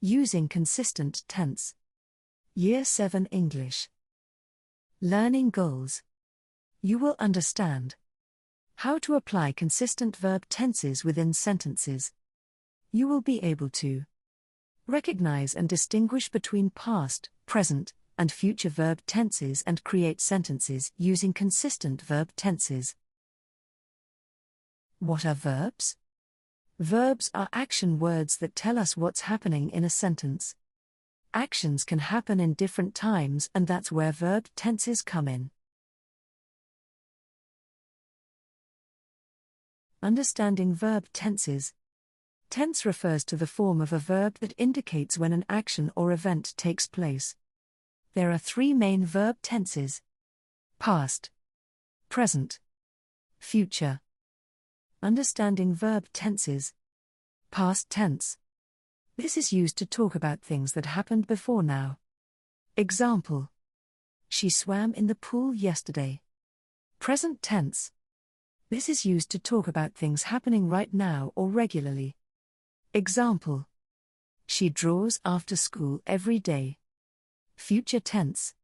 Using consistent tense. Year 7 English. Learning goals. You will understand how to apply consistent verb tenses within sentences. You will be able to recognize and distinguish between past, present, and future verb tenses and create sentences using consistent verb tenses. What are verbs? Verbs are action words that tell us what's happening in a sentence. Actions can happen in different times, and that's where verb tenses come in. Understanding verb tenses. Tense refers to the form of a verb that indicates when an action or event takes place. There are 3 main verb tenses: past, present, future. Understanding verb tenses. Past tense. This is used to talk about things that happened before now. Example: she swam in the pool yesterday. Present tense. This is used to talk about things happening right now or regularly. Example: she draws after school every day. Future tense.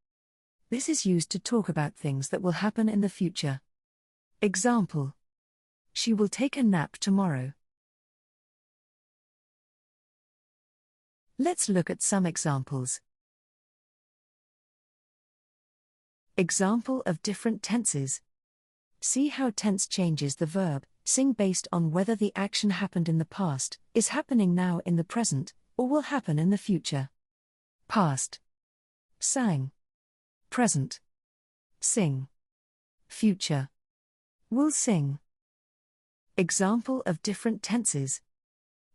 This is used to talk about things that will happen in the future. Example: she will take a nap tomorrow. Let's look at some examples. Example of different tenses. See how tense changes the verb sing based on whether the action happened in the past, is happening now in the present, or will happen in the future. Past. Sang. Present. Sing. Future. Will sing. Example of different tenses.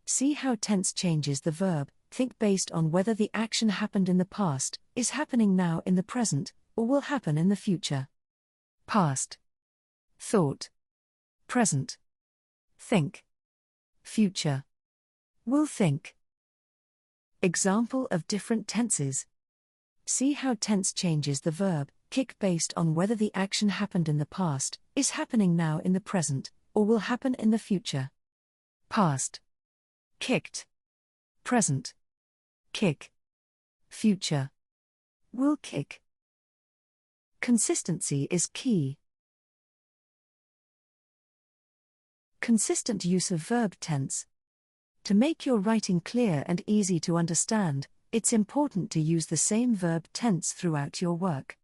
See how tense changes the verb think based on whether the action happened in the past, is happening now in the present, or will happen in the future. Past. Thought. Present. Think. Future. Will think. Example of different tenses. See how tense changes the verb kick based on whether the action happened in the past, is happening now in the present, or will happen in the future. Past. Kicked. Present. Kick. Future. Will kick. Consistency is key. Consistent use of verb tense. To make your writing clear and easy to understand, it's important to use the same verb tense throughout your work.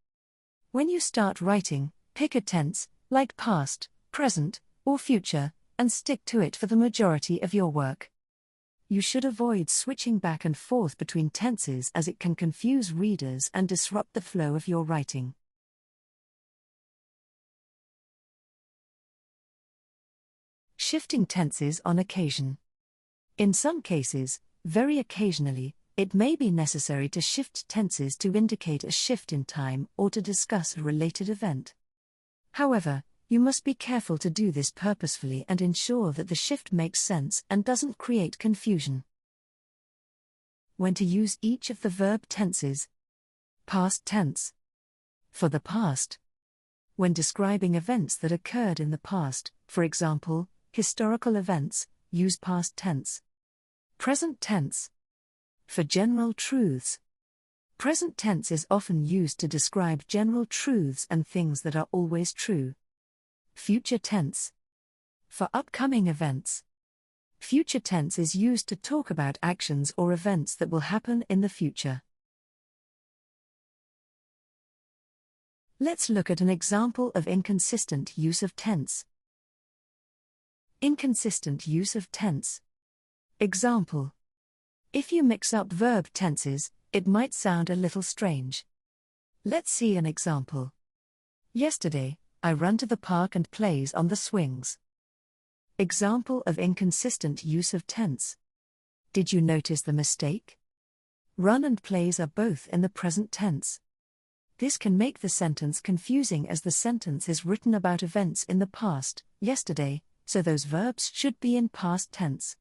When you start writing, pick a tense, like past, present, or future, and stick to it for the majority of your work. You should avoid switching back and forth between tenses as it can confuse readers and disrupt the flow of your writing. Shifting tenses on occasion. In some cases, very occasionally, it may be necessary to shift tenses to indicate a shift in time or to discuss a related event. However, you must be careful to do this purposefully and ensure that the shift makes sense and doesn't create confusion. When to use each of the verb tenses. Past tense. For the past. When describing events that occurred in the past, for example, historical events, use past tense. Present tense. For general truths. Present tense is often used to describe general truths and things that are always true. Future tense. For upcoming events. Future tense is used to talk about actions or events that will happen in the future. Let's look at an example of inconsistent use of tense. Inconsistent use of tense. Example. If you mix up verb tenses, it might sound a little strange. Let's see an example. Yesterday, I ran to the park and plays on the swings. Example of inconsistent use of tense. Did you notice the mistake? Run and plays are both in the present tense. This can make the sentence confusing as the sentence is written about events in the past, yesterday, so those verbs should be in past tense.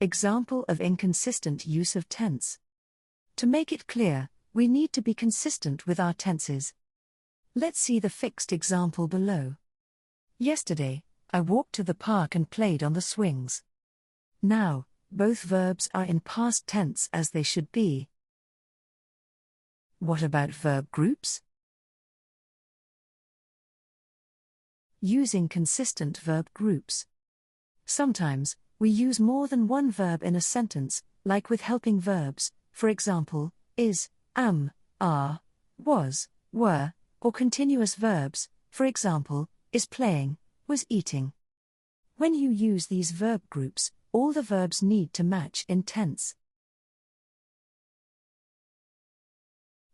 Example of inconsistent use of tense. To make it clear, we need to be consistent with our tenses. Let's see the fixed example below. Yesterday, I walked to the park and played on the swings. Now, Both verbs are in past tense as they should be. What about verb groups? Using consistent verb groups. Sometimes, we use more than one verb in a sentence, like with helping verbs, for example, is, am, are, was, were, or continuous verbs, for example, is playing, was eating. When you use these verb groups, all the verbs need to match in tense.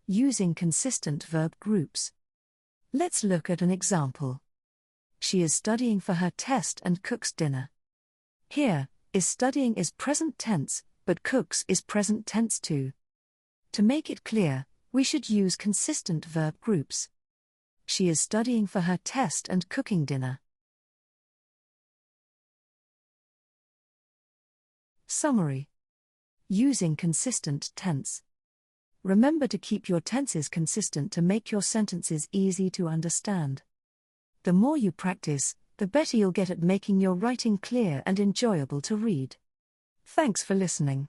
Using consistent verb groups. Let's look at an example. She is studying for her test and cooks dinner. Here, is studying is present tense, but cooks is present tense too. To make it clear, we should use consistent verb groups. She is studying for her test and cooking dinner. Summary. Using consistent tense. Remember to keep your tenses consistent to make your sentences easy to understand. The more you practice, the better you'll get at making your writing clear and enjoyable to read. Thanks for listening.